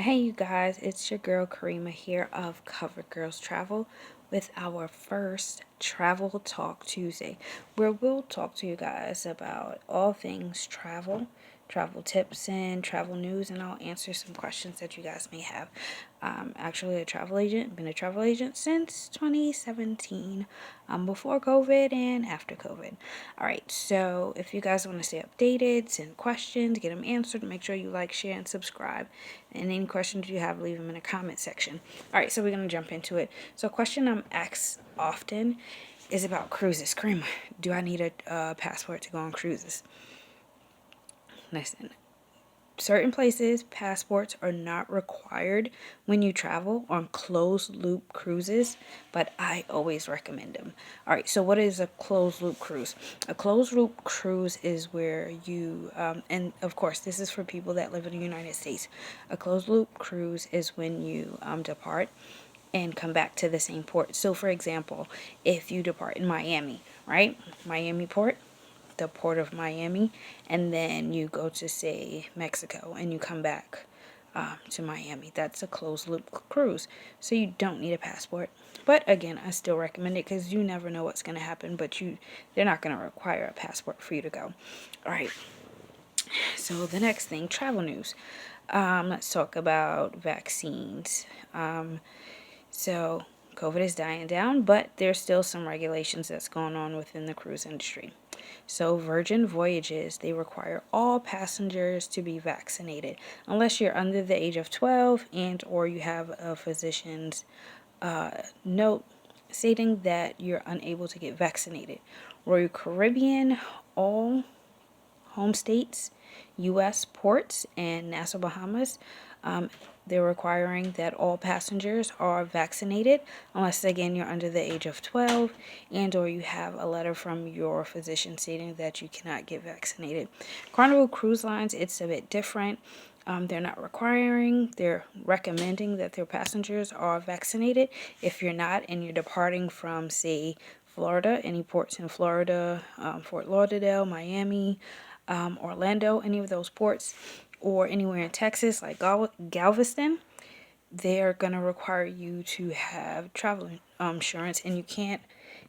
Hey you guys, it's your girl Karima here of Cover Girls Travel with our first Travel Talk Tuesday, where we'll talk to you guys about all things travel tips and travel news, and I'll answer some questions that you guys may have. I'm actually a travel agent, been a travel agent since 2017, before COVID and after COVID. All right, so if you guys want to stay updated, send questions, get them answered, make sure you like, share, and subscribe. And any questions you have, leave them in the comment section. All right, so we're going to jump into it. So a question I'm asked often is about cruises. Kareem, do I need a passport to go on cruises? Listen, certain places, passports are not required when you travel on closed loop cruises, but I always recommend them. All right, so what is a closed loop cruise? A closed loop cruise is where you, and of course, this is for people that live in the United States. A closed loop cruise is when you depart and come back to the same port. So, for example, if you depart in Miami, right? Miami port, the port of Miami, and then you go to, say, Mexico, and you come back to Miami. That's a closed loop cruise. So you don't need a passport. But again, I still recommend it because you never know what's going to happen, but they're not going to require a passport for you to go. All right. So the next thing, travel news. Let's talk about vaccines. So COVID is dying down, but there's still some regulations that's going on within the cruise industry. So Virgin Voyages, they require all passengers to be vaccinated unless you're under the age of 12 and or you have a physician's note stating that you're unable to get vaccinated. Royal Caribbean, all home states, U.S. ports, and Nassau, Bahamas, they're requiring that all passengers are vaccinated unless, again, you're under the age of 12 and or you have a letter from your physician stating that you cannot get vaccinated. Carnival Cruise Lines, it's a bit different. They're not requiring, they're recommending that their passengers are vaccinated. If you're not and you're departing from, say, Florida, any ports in Florida, Fort Lauderdale, Miami, Orlando, any of those ports, or anywhere in Texas like Galveston, they're going to require you to have travel insurance, and you can't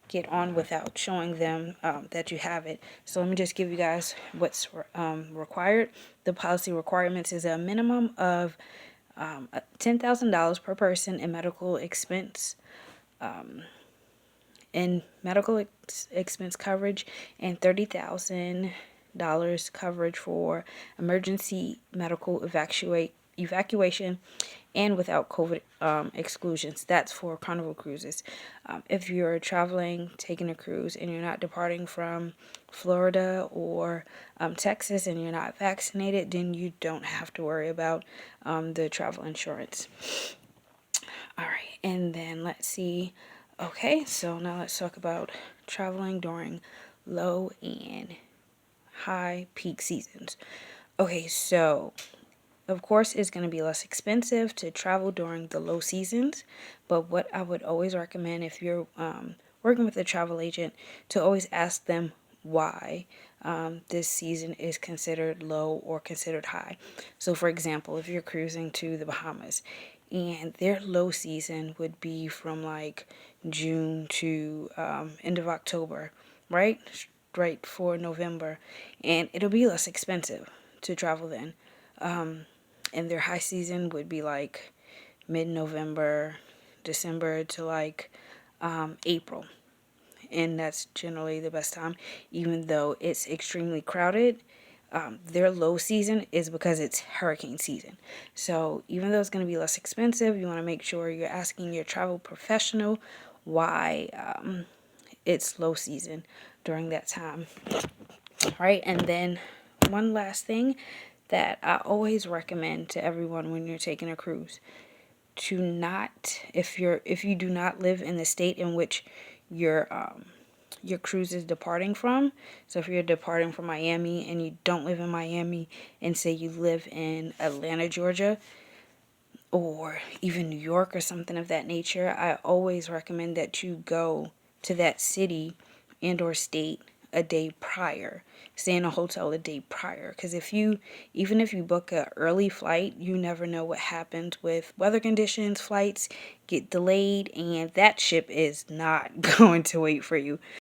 get on without showing them that you have it. So let me just give you guys what's required. The policy requirements is a minimum of $10,000 per person in medical expense expense coverage, and $30,000 coverage for emergency medical evacuation and without COVID exclusions. That's for Carnival cruises. If you're traveling, taking a cruise, and you're not departing from Florida or Texas and you're not vaccinated, then you don't have to worry about the travel insurance. All right, and then let's see. Okay, so now let's talk about traveling during low and high peak seasons. Okay, so of course it's going to be less expensive to travel during the low seasons, but what I would always recommend if you're working with a travel agent, to always ask them why this season is considered low or considered high. So for example, if you're cruising to the Bahamas and their low season would be from like June to end of October, right? Right for November, and it'll be less expensive to travel then. And their high season would be like mid-November, December to like April, and that's generally the best time, even though it's extremely crowded. Their low season is because it's hurricane season. So even though it's going to be less expensive, you want to make sure you're asking your travel professional why it's low season during that time. All right, and then one last thing that I always recommend to everyone when you're taking a cruise, to not, if you do not live in the state in which your cruise is departing from. So if you're departing from Miami and you don't live in Miami, and say you live in Atlanta, Georgia, or even New York or something of that nature, I always recommend that you go to that city and or state a day prior. Stay in a hotel a day prior, because even if you book a early flight, you never know what happens with weather conditions. Flights get delayed, and that ship is not going to wait for you.